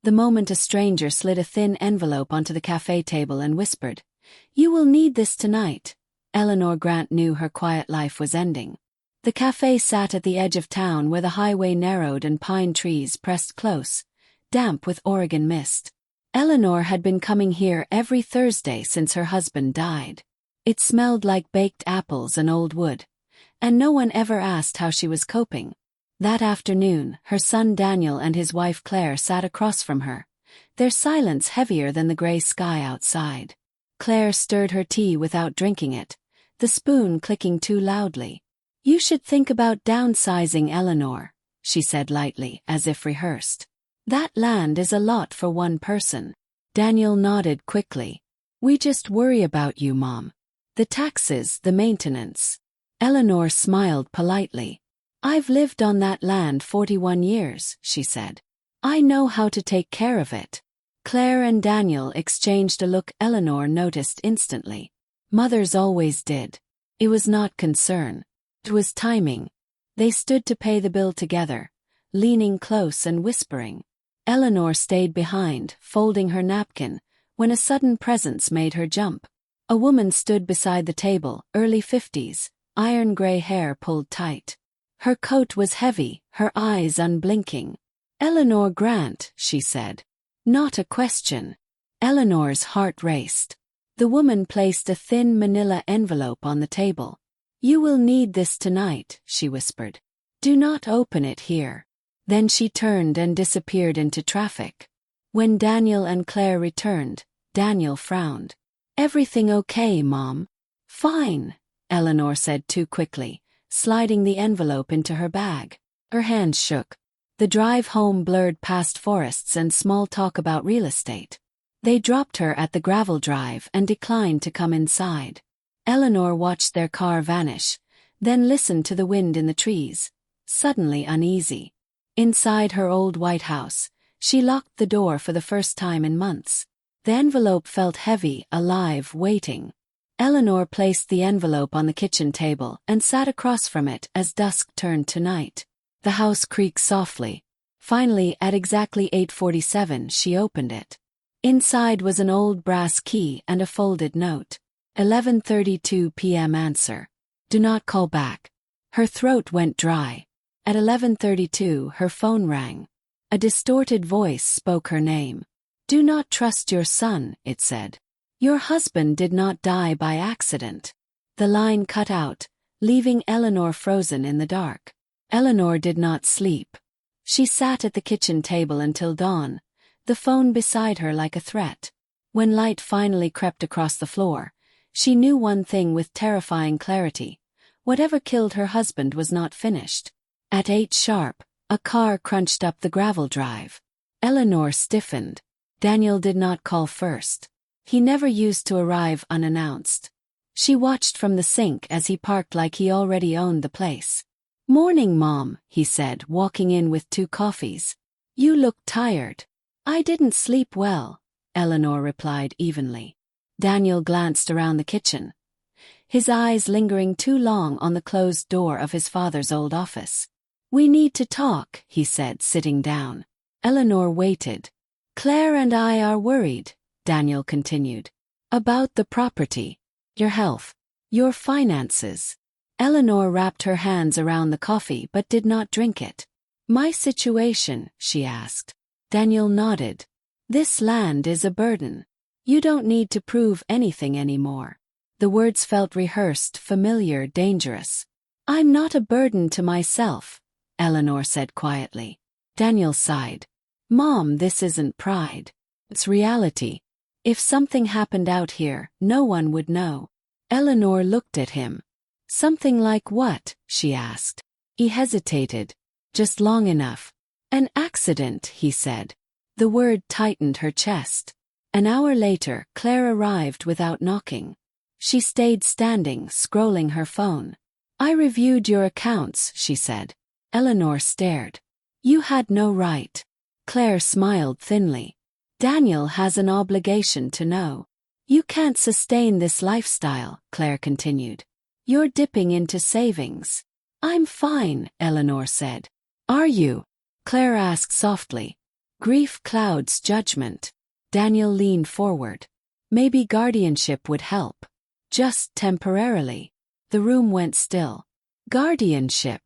The moment a stranger slid a thin envelope onto the cafe table and whispered, "You will need this tonight," Eleanor Grant knew her quiet life was ending. The cafe sat at the edge of town where the highway narrowed and pine trees pressed close, damp with Oregon mist. Eleanor had been coming here every Thursday since her husband died. It smelled like baked apples and old wood, and no one ever asked how she was coping. That afternoon, her son Daniel and his wife Claire sat across from her, their silence heavier than the gray sky outside. Claire stirred her tea without drinking it, the spoon clicking too loudly. "You should think about downsizing, Eleanor," she said lightly, as if rehearsed. "That land is a lot for one person." Daniel nodded quickly. "We just worry about you, Mom. The taxes, the maintenance." Eleanor smiled politely. "I've lived on that land 41 years, she said. "I know how to take care of it." Claire and Daniel exchanged a look Eleanor noticed instantly. Mothers always did. It was not concern. It was timing. They stood to pay the bill together, leaning close and whispering. Eleanor stayed behind, folding her napkin, when a sudden presence made her jump. A woman stood beside the table, early 50s, iron-gray hair pulled tight. Her coat was heavy, her eyes unblinking. "Eleanor Grant," she said. Not a question. Eleanor's heart raced. The woman placed a thin manila envelope on the table. "You will need this tonight," she whispered. "Do not open it here." Then she turned and disappeared into traffic. When Daniel and Claire returned, Daniel frowned. "Everything okay, Mom?" "Fine," Eleanor said too quickly, sliding the envelope into her bag. Her hands shook. The drive home blurred past forests and small talk about real estate. They dropped her at the gravel drive and declined to come inside. Eleanor watched their car vanish, then listened to the wind in the trees, suddenly uneasy. Inside her old white house, she locked the door for the first time in months. The envelope felt heavy, alive, waiting. Eleanor placed the envelope on the kitchen table and sat across from it as dusk turned to night. The house creaked softly. Finally, at exactly 8:47, she opened it. Inside was an old brass key and a folded note. 11:32 p.m. Answer. Do not call back. Her throat went dry. At 11:32, her phone rang. A distorted voice spoke her name. "Do not trust your son," it said. "Your husband did not die by accident." The line cut out, leaving Eleanor frozen in the dark. Eleanor did not sleep. She sat at the kitchen table until dawn, the phone beside her like a threat. When light finally crept across the floor, she knew one thing with terrifying clarity. Whatever killed her husband was not finished. At 8 sharp, a car crunched up the gravel drive. Eleanor stiffened. Daniel did not call first. He never used to arrive unannounced. She watched from the sink as he parked like he already owned the place. "Morning, Mom," he said, walking in with 2 coffees. "You look tired." "I didn't sleep well," Eleanor replied evenly. Daniel glanced around the kitchen, his eyes lingering too long on the closed door of his father's old office. "We need to talk," he said, sitting down. Eleanor waited. "Claire and I are worried," Daniel continued. "About the property, your health, your finances." Eleanor wrapped her hands around the coffee but did not drink it. "My situation?" she asked. Daniel nodded. "This land is a burden. You don't need to prove anything anymore." The words felt rehearsed, familiar, dangerous. "I'm not a burden to myself," Eleanor said quietly. Daniel sighed. "Mom, this isn't pride. It's reality. If something happened out here, no one would know." Eleanor looked at him. "Something like what?" she asked. He hesitated. "Just long enough." "An accident," he said. The word tightened her chest. An hour later, Claire arrived without knocking. She stayed standing, scrolling her phone. "I reviewed your accounts," she said. Eleanor stared. "You had no right." Claire smiled thinly. "Daniel has an obligation to know." "You can't sustain this lifestyle," Claire continued. "You're dipping into savings." "I'm fine," Eleanor said. "Are you?" Claire asked softly. Grief clouds judgment. Daniel leaned forward. Maybe guardianship would help. Just temporarily. The room went still. Guardianship,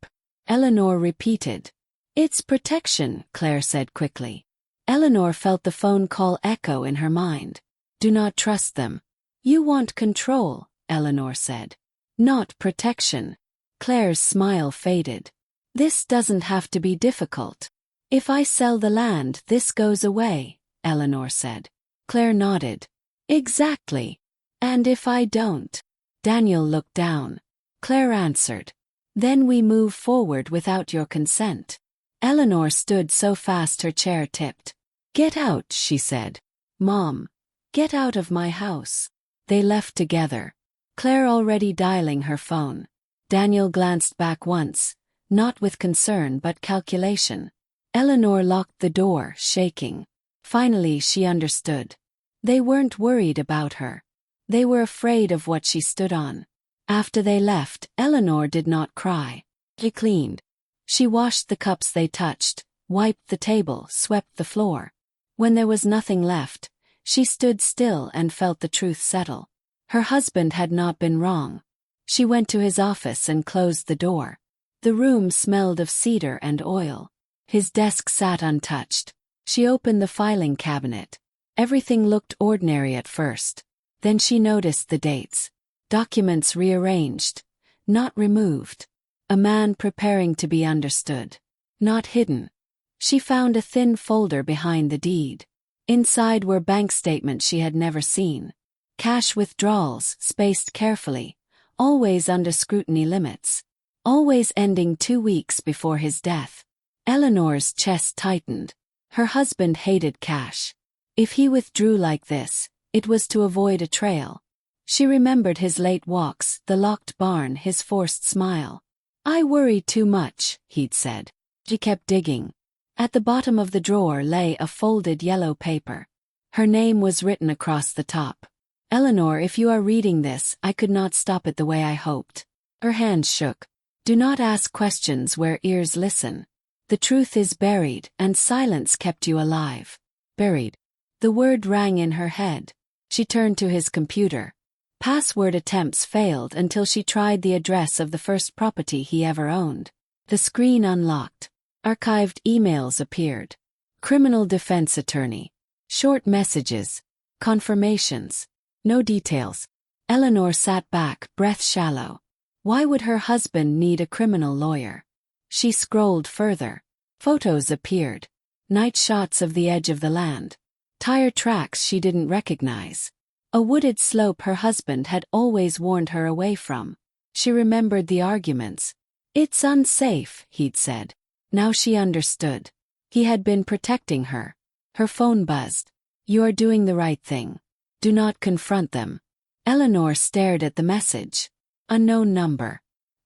Eleanor repeated. It's protection, Claire said quickly. Eleanor felt the phone call echo in her mind. Do not trust them. You want control, Eleanor said. Not protection. Claire's smile faded. This doesn't have to be difficult. If I sell the land, this goes away, Eleanor said. Claire nodded. Exactly. And if I don't? Daniel looked down. Claire answered. Then we move forward without your consent. Eleanor stood so fast her chair tipped. Get out, she said. Mom, get out of my house. They left together. Claire already dialing her phone. Daniel glanced back once, not with concern but calculation. Eleanor locked the door, shaking. Finally she understood. They weren't worried about her. They were afraid of what she stood on. After they left, Eleanor did not cry. She cleaned. She washed the cups they touched, wiped the table, swept the floor. When there was nothing left, she stood still and felt the truth settle. Her husband had not been wrong. She went to his office and closed the door. The room smelled of cedar and oil. His desk sat untouched. She opened the filing cabinet. Everything looked ordinary at first. Then she noticed the dates. Documents rearranged, not removed. A man preparing to be understood, not hidden. She found a thin folder behind the deed. Inside were bank statements she had never seen. Cash withdrawals, spaced carefully, always under scrutiny limits. Always ending 2 weeks before his death. Eleanor's chest tightened. Her husband hated cash. If he withdrew like this, it was to avoid a trail. She remembered his late walks, the locked barn, his forced smile. I worry too much, he'd said. She kept digging. At the bottom of the drawer lay a folded yellow paper. Her name was written across the top. Eleanor, if you are reading this, I could not stop it the way I hoped. Her hands shook. Do not ask questions where ears listen. The truth is buried, and silence kept you alive. Buried. The word rang in her head. She turned to his computer. Password attempts failed until she tried the address of the first property he ever owned. The screen unlocked. Archived emails appeared. Criminal defense attorney. Short messages. Confirmations. No details. Eleanor sat back, breath shallow. Why would her husband need a criminal lawyer? She scrolled further. Photos appeared. Night shots of the edge of the land. Tire tracks she didn't recognize. A wooded slope her husband had always warned her away from. She remembered the arguments. It's unsafe, he'd said. Now she understood. He had been protecting her. Her phone buzzed. You are doing the right thing. Do not confront them. Eleanor stared at the message. Unknown number.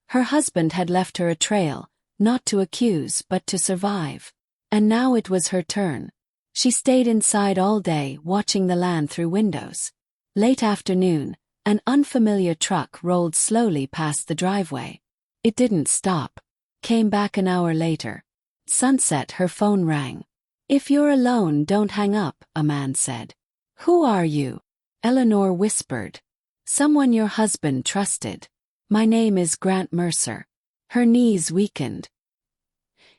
Her husband had left her a trail, not to accuse but to survive. And now it was her turn. She stayed inside all day, watching the land through windows. Late afternoon, an unfamiliar truck rolled slowly past the driveway. It didn't stop. Came back an hour later. Sunset, her phone rang. If you're alone, don't hang up, a man said. Who are you? Eleanor whispered. Someone your husband trusted. My name is Grant Mercer. Her knees weakened.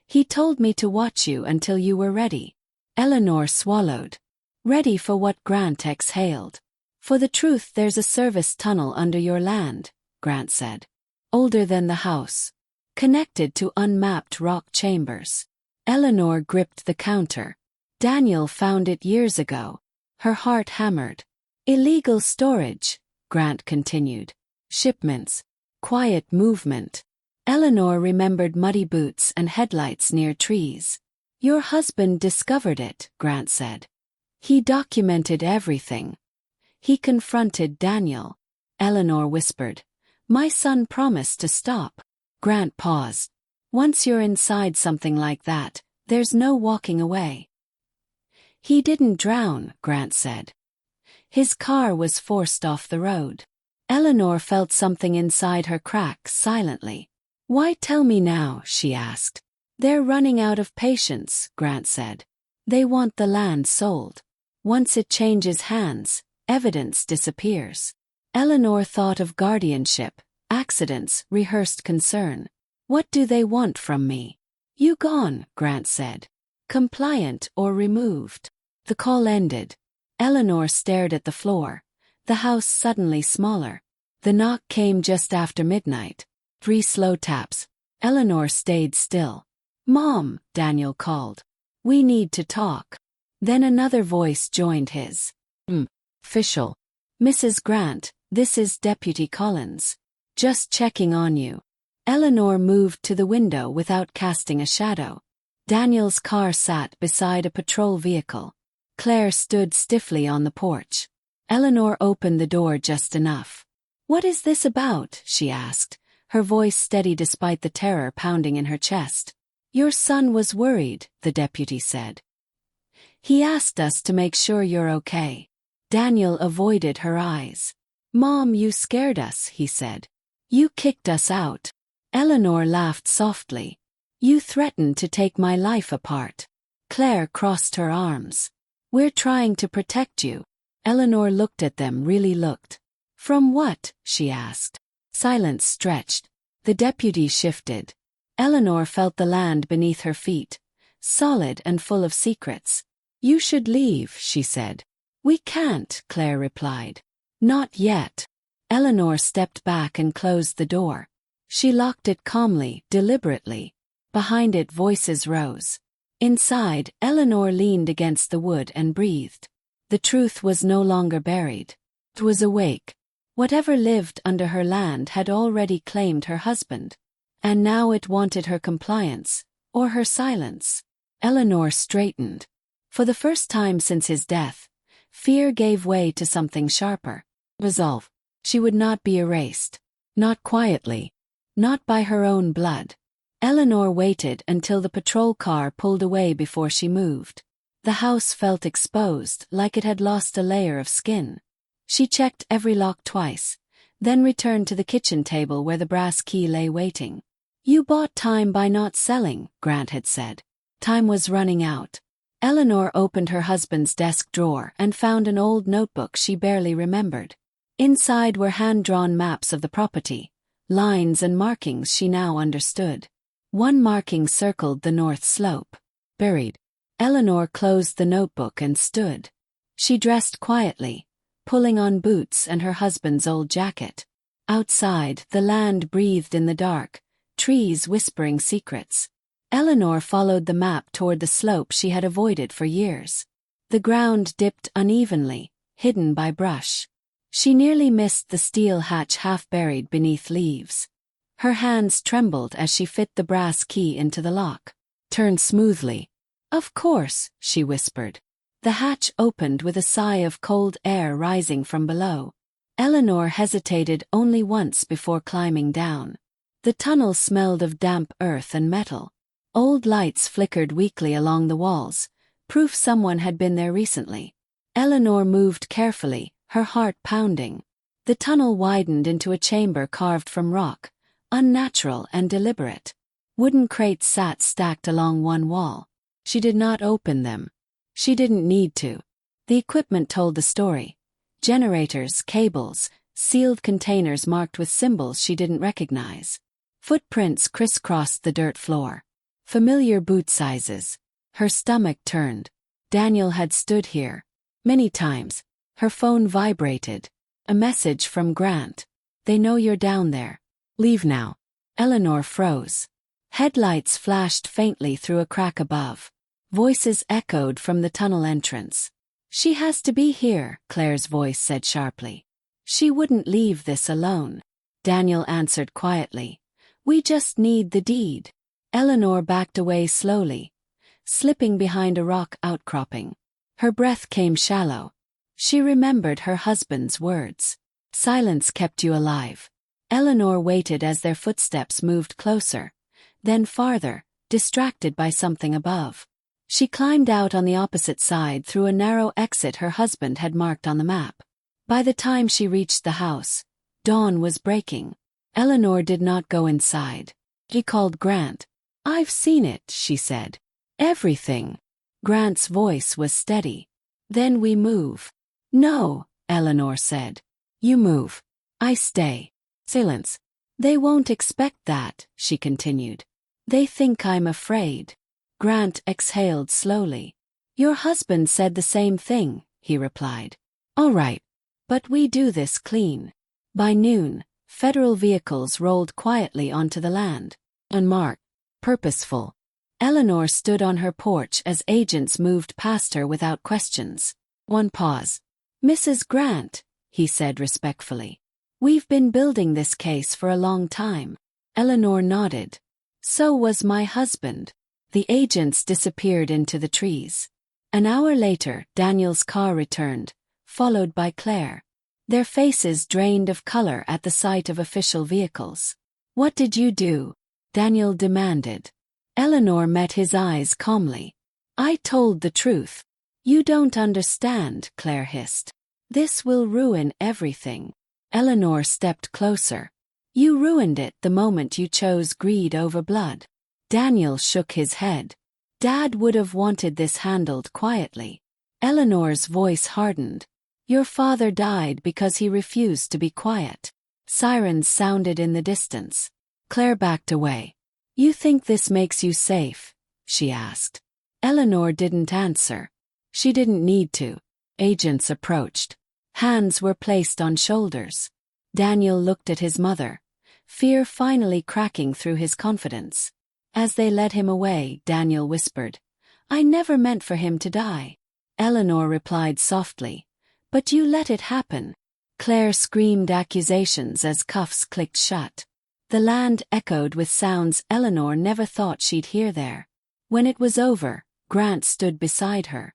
He told me to watch you until you were ready. Eleanor swallowed. Ready for what? Grant exhaled. For the truth, there's a service tunnel under your land, Grant said. Older than the house. Connected to unmapped rock chambers. Eleanor gripped the counter. Daniel found it years ago. Her heart hammered. Illegal storage, Grant continued. Shipments. Quiet movement. Eleanor remembered muddy boots and headlights near trees. Your husband discovered it, Grant said. He documented everything. He confronted Daniel. Eleanor whispered. My son promised to stop. Grant paused. Once you're inside something like that, there's no walking away. He didn't drown, Grant said. His car was forced off the road. Eleanor felt something inside her crack silently. Why tell me now? She asked. They're running out of patience, Grant said. They want the land sold. Once it changes hands, evidence disappears. Eleanor thought of guardianship, accidents, rehearsed concern. What do they want from me? You gone, Grant said. Compliant or removed. The call ended. Eleanor stared at the floor. The house suddenly smaller. The knock came just after midnight. 3 slow taps. Eleanor stayed still. Mom, Daniel called. We need to talk. Then another voice joined his. Official. Mrs. Grant, this is Deputy Collins. Just checking on you. Eleanor moved to the window without casting a shadow. Daniel's car sat beside a patrol vehicle. Claire stood stiffly on the porch. Eleanor opened the door just enough. What is this about? She asked, her voice steady despite the terror pounding in her chest. Your son was worried, the deputy said. He asked us to make sure you're okay. Daniel avoided her eyes. Mom, you scared us, he said. You kicked us out. Eleanor laughed softly. You threatened to take my life apart. Claire crossed her arms. We're trying to protect you. Eleanor looked at them, really looked. From what? She asked. Silence stretched. The deputy shifted. Eleanor felt the land beneath her feet, solid and full of secrets. You should leave, she said. We can't, Claire replied. Not yet. Eleanor stepped back and closed the door. She locked it calmly, deliberately. Behind it voices rose. Inside, Eleanor leaned against the wood and breathed. The truth was no longer buried. It was awake. Whatever lived under her land had already claimed her husband. And now it wanted her compliance, or her silence. Eleanor straightened. For the first time since his death, fear gave way to something sharper. Resolve. She would not be erased. Not quietly. Not by her own blood. Eleanor waited until the patrol car pulled away before she moved. The house felt exposed, like it had lost a layer of skin. She checked every lock twice, then returned to the kitchen table where the brass key lay waiting. You bought time by not selling, Grant had said. Time was running out. Eleanor opened her husband's desk drawer and found an old notebook she barely remembered. Inside were hand-drawn maps of the property, lines and markings she now understood. One marking circled the north slope. Buried. Eleanor closed the notebook and stood. She dressed quietly, pulling on boots and her husband's old jacket. Outside, the land breathed in the dark, trees whispering secrets. Eleanor followed the map toward the slope she had avoided for years. The ground dipped unevenly, hidden by brush. She nearly missed the steel hatch half buried beneath leaves. Her hands trembled as she fit the brass key into the lock. Turn smoothly. Of course, she whispered. The hatch opened with a sigh of cold air rising from below. Eleanor hesitated only once before climbing down. The tunnel smelled of damp earth and metal. Old lights flickered weakly along the walls, proof someone had been there recently. Eleanor moved carefully, her heart pounding. The tunnel widened into a chamber carved from rock, unnatural and deliberate. Wooden crates sat stacked along one wall. She did not open them. She didn't need to. The equipment told the story. Generators, cables, sealed containers marked with symbols she didn't recognize. Footprints crisscrossed the dirt floor. Familiar boot sizes. Her stomach turned. Daniel had stood here. Many times. Her phone vibrated. A message from Grant. They know you're down there. Leave now. Eleanor froze. Headlights flashed faintly through a crack above. Voices echoed from the tunnel entrance. She has to be here, Claire's voice said sharply. She wouldn't leave this alone. Daniel answered quietly. We just need the deed. Eleanor backed away slowly, slipping behind a rock outcropping. Her breath came shallow. She remembered her husband's words. Silence kept you alive. Eleanor waited as their footsteps moved closer, then farther, distracted by something above. She climbed out on the opposite side through a narrow exit her husband had marked on the map. By the time she reached the house, dawn was breaking. Eleanor did not go inside. She called Grant. I've seen it, she said. Everything. Grant's voice was steady. Then we move. No, Eleanor said. You move. I stay. Silence. They won't expect that, she continued. They think I'm afraid. Grant exhaled slowly. Your husband said the same thing, he replied. All right. But we do this clean. By noon, federal vehicles rolled quietly onto the land. Unmarked. Purposeful. Eleanor stood on her porch as agents moved past her without questions. One pause. Mrs. Grant, he said respectfully. We've been building this case for a long time. Eleanor nodded. So was my husband. The agents disappeared into the trees. An hour later, Daniel's car returned, followed by Claire. Their faces drained of color at the sight of official vehicles. What did you do? Daniel demanded. Eleanor met his eyes calmly. I told the truth. You don't understand, Claire hissed. This will ruin everything. Eleanor stepped closer. You ruined it the moment you chose greed over blood. Daniel shook his head. Dad would have wanted this handled quietly. Eleanor's voice hardened. Your father died because he refused to be quiet. Sirens sounded in the distance. Claire backed away. You think this makes you safe? She asked. Eleanor didn't answer. She didn't need to. Agents approached. Hands were placed on shoulders. Daniel looked at his mother, fear finally cracking through his confidence. As they led him away, Daniel whispered, I never meant for him to die. Eleanor replied softly, but you let it happen. Claire screamed accusations as cuffs clicked shut. The land echoed with sounds Eleanor never thought she'd hear there. When it was over, Grant stood beside her.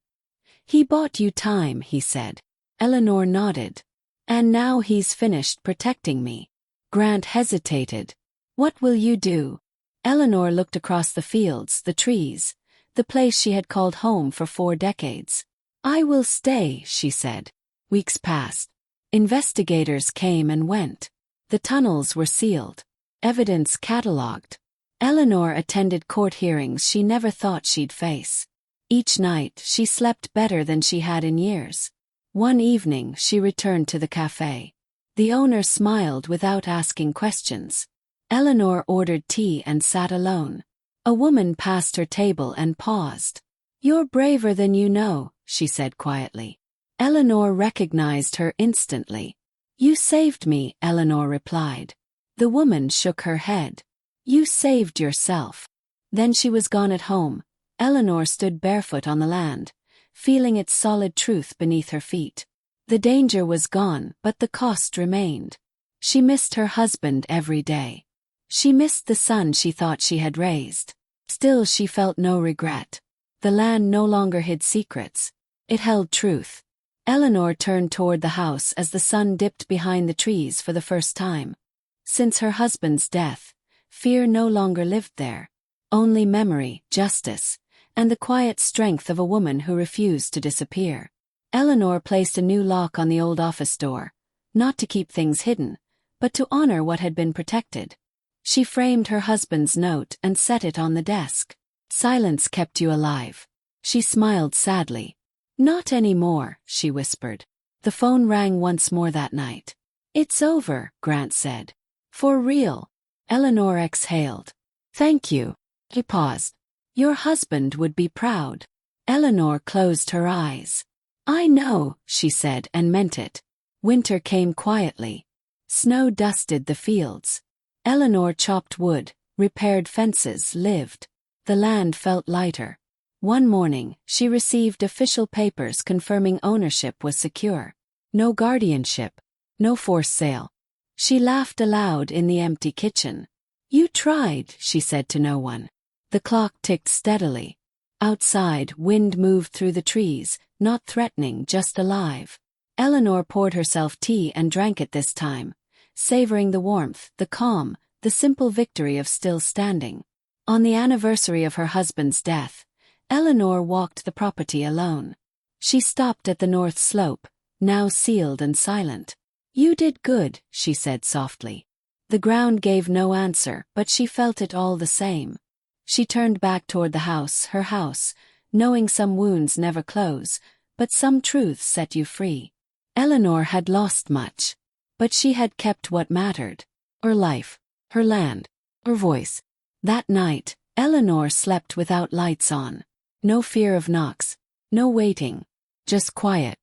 He bought you time, he said. Eleanor nodded. And now he's finished protecting me. Grant hesitated. What will you do? Eleanor looked across the fields, the trees, the place she had called home for 4 decades. I will stay, she said. Weeks passed. Investigators came and went. The tunnels were sealed. Evidence catalogued. Eleanor attended court hearings she never thought she'd face. Each night, she slept better than she had in years. One evening, she returned to the cafe. The owner smiled without asking questions. Eleanor ordered tea and sat alone. A woman passed her table and paused. You're braver than you know, she said quietly. Eleanor recognized her instantly. You saved me, Eleanor replied. The woman shook her head. You saved yourself. Then she was gone at home. Eleanor stood barefoot on the land, feeling its solid truth beneath her feet. The danger was gone, but the cost remained. She missed her husband every day. She missed the son she thought she had raised. Still, she felt no regret. The land no longer hid secrets. It held truth. Eleanor turned toward the house as the sun dipped behind the trees for the first time. Since her husband's death, fear no longer lived there. Only memory, justice, and the quiet strength of a woman who refused to disappear. Eleanor placed a new lock on the old office door, not to keep things hidden, but to honor what had been protected. She framed her husband's note and set it on the desk. Silence kept you alive. She smiled sadly. Not anymore, she whispered. The phone rang once more that night. It's over, Grant said. For real. Eleanor exhaled. Thank you. He paused. Your husband would be proud. Eleanor closed her eyes. I know, she said and meant it. Winter came quietly. Snow dusted the fields. Eleanor chopped wood, repaired fences, lived. The land felt lighter. One morning, she received official papers confirming ownership was secure. No guardianship, no forced sale. She laughed aloud in the empty kitchen. You tried, she said to no one. The clock ticked steadily. Outside, wind moved through the trees, not threatening, just alive. Eleanor poured herself tea and drank it this time, savoring the warmth, the calm, the simple victory of still standing. On the anniversary of her husband's death, Eleanor walked the property alone. She stopped at the north slope, now sealed and silent. You did good, she said softly. The ground gave no answer, but she felt it all the same. She turned back toward the house, her house, knowing some wounds never close, but some truths set you free. Eleanor had lost much, but she had kept what mattered: her life, her land, her voice. That night, Eleanor slept without lights on. No fear of knocks, no waiting, just quiet.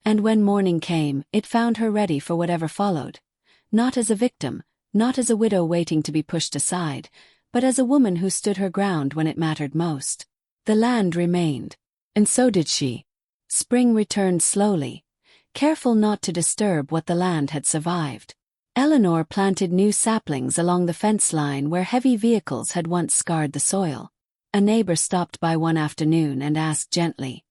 And when morning came, it found her ready for whatever followed. Not as a victim, not as a widow waiting to be pushed aside, but as a woman who stood her ground when it mattered most. The land remained, and so did she. Spring returned slowly, careful not to disturb what the land had survived. Eleanor planted new saplings along the fence line where heavy vehicles had once scarred the soil. A neighbor stopped by one afternoon and asked gently,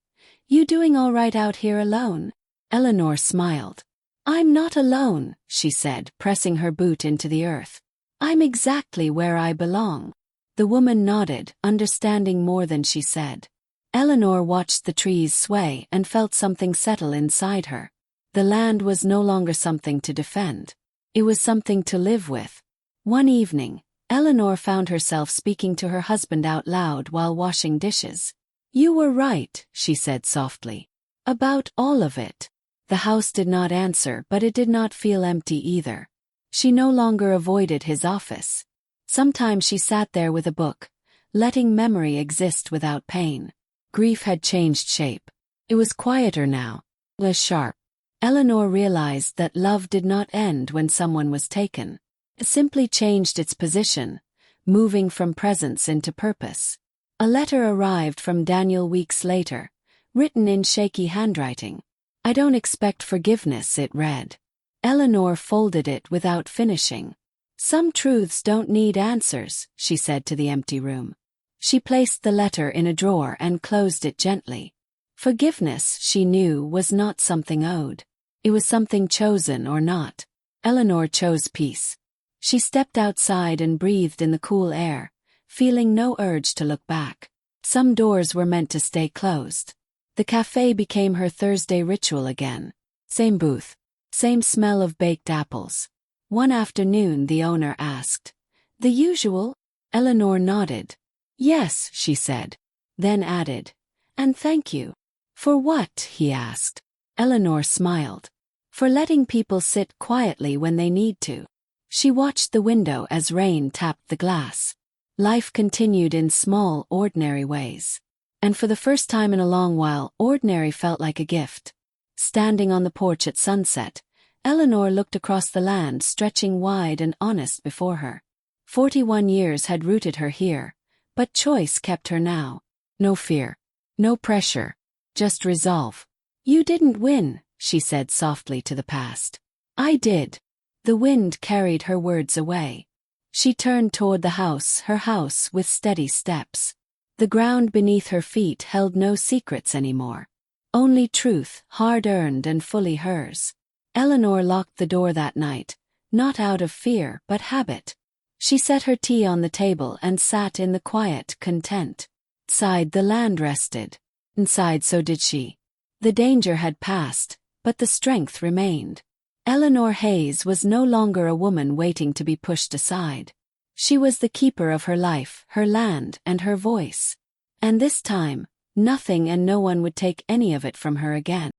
"You doing all right out here alone?" Eleanor smiled. "I'm not alone," she said, pressing her boot into the earth. "I'm exactly where I belong." The woman nodded, understanding more than she said. Eleanor watched the trees sway and felt something settle inside her. The land was no longer something to defend. It was something to live with. One evening, Eleanor found herself speaking to her husband out loud while washing dishes. "You were right," she said softly. "About all of it." The house did not answer, but it did not feel empty either. She no longer avoided his office. Sometimes she sat there with a book, letting memory exist without pain. Grief had changed shape. It was quieter now, less sharp. Eleanor realized that love did not end when someone was taken. It simply changed its position, moving from presence into purpose. A letter arrived from Daniel weeks later, written in shaky handwriting. "I don't expect forgiveness," it read. Eleanor folded it without finishing. "Some truths don't need answers," she said to the empty room. She placed the letter in a drawer and closed it gently. Forgiveness, she knew, was not something owed. It was something chosen or not. Eleanor chose peace. She stepped outside and breathed in the cool air, feeling no urge to look back. Some doors were meant to stay closed. The cafe became her Thursday ritual again. Same booth, same smell of baked apples. One afternoon the owner asked, "The usual?" Eleanor nodded. "Yes," she said, then added, "And thank you." "For what?" he asked. Eleanor smiled. "For letting people sit quietly when they need to." She watched the window as rain tapped the glass. Life continued in small, ordinary ways. And for the first time in a long while, ordinary felt like a gift. Standing on the porch at sunset, Eleanor looked across the land stretching wide and honest before her. 41 years had rooted her here, but choice kept her now. No fear, no pressure, just resolve. "You didn't win," she said softly to the past. "I did." The wind carried her words away. She turned toward the house, her house, with steady steps. The ground beneath her feet held no secrets anymore. Only truth, hard-earned and fully hers. Eleanor locked the door that night, not out of fear but habit. She set her tea on the table and sat in the quiet, content. Inside the land rested. Inside so did she. The danger had passed, but the strength remained. Eleanor Hayes was no longer a woman waiting to be pushed aside. She was the keeper of her life, her land, and her voice. And this time, nothing and no one would take any of it from her again.